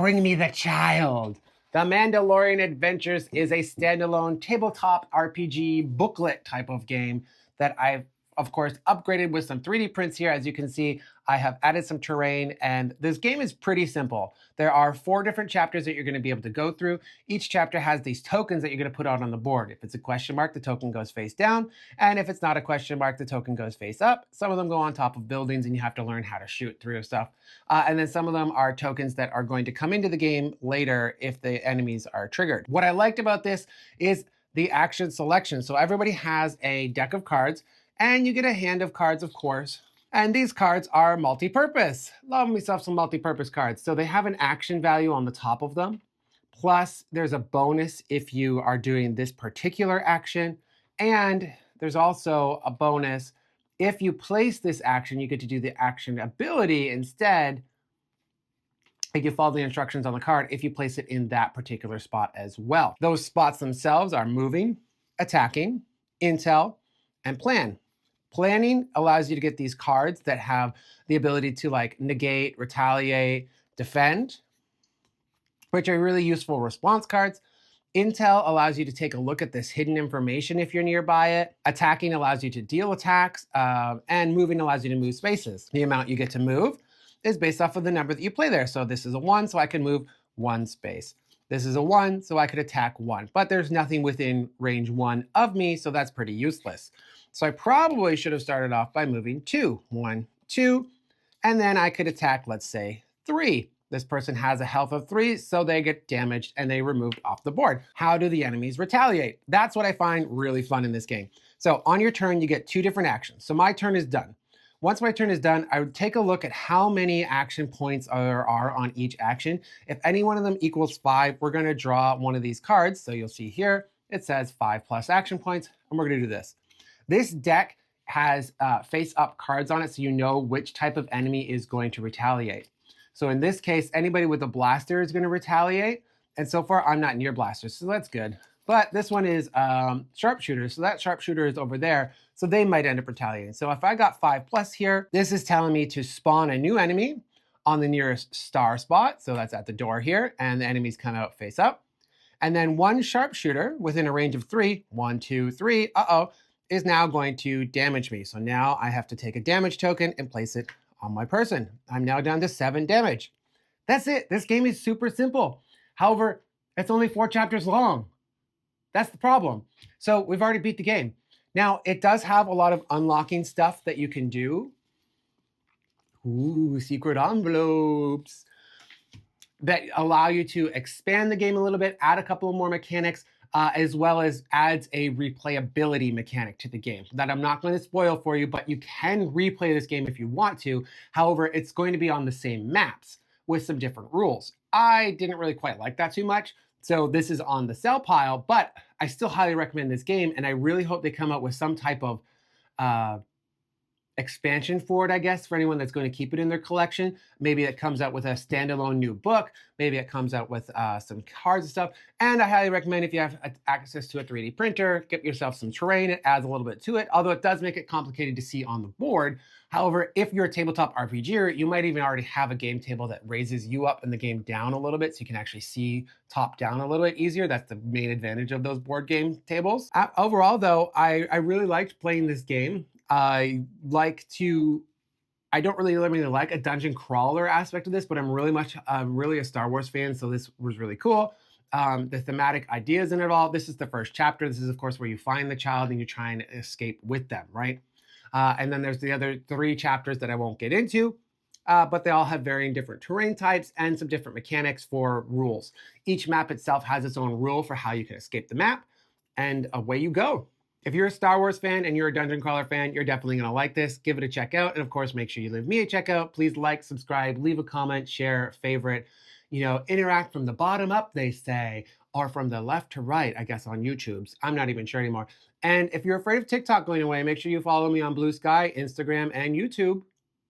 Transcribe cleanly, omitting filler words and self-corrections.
Bring me the child. The Mandalorian Adventures is a standalone tabletop RPG booklet type of game that I've, of course, upgraded with some 3D prints here. As you can see, I have added some terrain, and this game is pretty simple. There are 4 different chapters that you're going to be able to go through. Each chapter has these tokens that you're going to put out on the board. If it's a question mark, the token goes face down, and if it's not a question mark, the token goes face up. Some of them go on top of buildings, and you have to learn how to shoot through stuff. And then some of them are tokens that are going to come into the game later if the enemies are triggered. What I liked about this is the action selection. So everybody has a deck of cards, and you get a hand of cards, of course. And these cards are multi-purpose. Love myself some multi-purpose cards. So they have an action value on the top of them. Plus, there's a bonus if you are doing this particular action. And there's also a bonus if you place this action, you get to do the action ability instead. If you follow the instructions on the card, if you place it in that particular spot as well. Those spots themselves are moving, attacking, intel, and plan. Planning allows you to get these cards that have the ability to like negate, retaliate, defend, which are really useful response cards. Intel allows you to take a look at this hidden information if you're nearby it. Attacking allows you to deal attacks, and moving allows you to move spaces. The amount you get to move is based off of the number that you play there. So this is a 1, so I can move 1 space. This is a 1, so I could attack 1. But there's nothing within range 1 of me, so that's pretty useless. So I probably should have started off by moving 2. 1, 2, and then I could attack, let's say, 3. This person has a health of 3, so they get damaged and they removed off the board. How do the enemies retaliate? That's what I find really fun in this game. So on your turn, you get 2 different actions. So my turn is done. Once my turn is done, I would take a look at how many action points there are on each action. If any one of them equals 5, we're going to draw one of these cards. So you'll see here, it says 5 plus action points, and we're going to do this. This deck has face-up cards on it, so you know which type of enemy is going to retaliate. So in this case, anybody with a blaster is going to retaliate. And so far, I'm not near blasters, so that's good. But this one is sharpshooter, so that sharpshooter is over there, so they might end up retaliating. So if I got 5+ here, this is telling me to spawn a new enemy on the nearest star spot. So that's at the door here, and the enemies come out face up. And then 1 sharpshooter within a range of 3, 1, 2, 3, is now going to damage me. So now I have to take a damage token and place it on my person. I'm now down to 7 damage. That's it. This game is super simple. However, it's only 4 chapters long. That's the problem. So we've already beat the game. Now, it does have a lot of unlocking stuff that you can do. Ooh, secret envelopes that allow you to expand the game a little bit, add a couple more mechanics, as well as adds a replayability mechanic to the game that I'm not going to spoil for you, but you can replay this game if you want to. However, it's going to be on the same maps with some different rules. I didn't really quite like that too much, so this is on the sell pile, but I still highly recommend this game, and I really hope they come up with some type of expansion for it, I guess, for anyone that's going to keep it in their collection. Maybe it comes out with a standalone new book. Maybe it comes out with some cards and stuff. And I highly recommend, if you have access to a 3D printer, get yourself some terrain. It adds a little bit to it, although it does make it complicated to see on the board. However, if you're a tabletop RPGer, you might even already have a game table that raises you up and the game down a little bit, so you can actually see top down a little bit easier. That's the main advantage of those board game tables. Overall, though, I really liked playing this game. I don't really like a dungeon crawler aspect of this, but I'm really a Star Wars fan, so this was really cool. The thematic ideas in it all. This is the first chapter. This is, of course, where you find the child and you try and escape with them, right? And then there's the other 3 chapters that I won't get into, but they all have varying different terrain types and some different mechanics for rules. Each map itself has its own rule for how you can escape the map, and away you go. If you're a Star Wars fan and you're a dungeon crawler fan, you're definitely going to like this. Give it a check out. And of course, make sure you leave me a check out. Please like, subscribe, leave a comment, share, favorite. Interact from the bottom up, they say, or from the left to right, I guess, on YouTube's. I'm not even sure anymore. And if you're afraid of TikTok going away, make sure you follow me on Blue Sky, Instagram, and YouTube.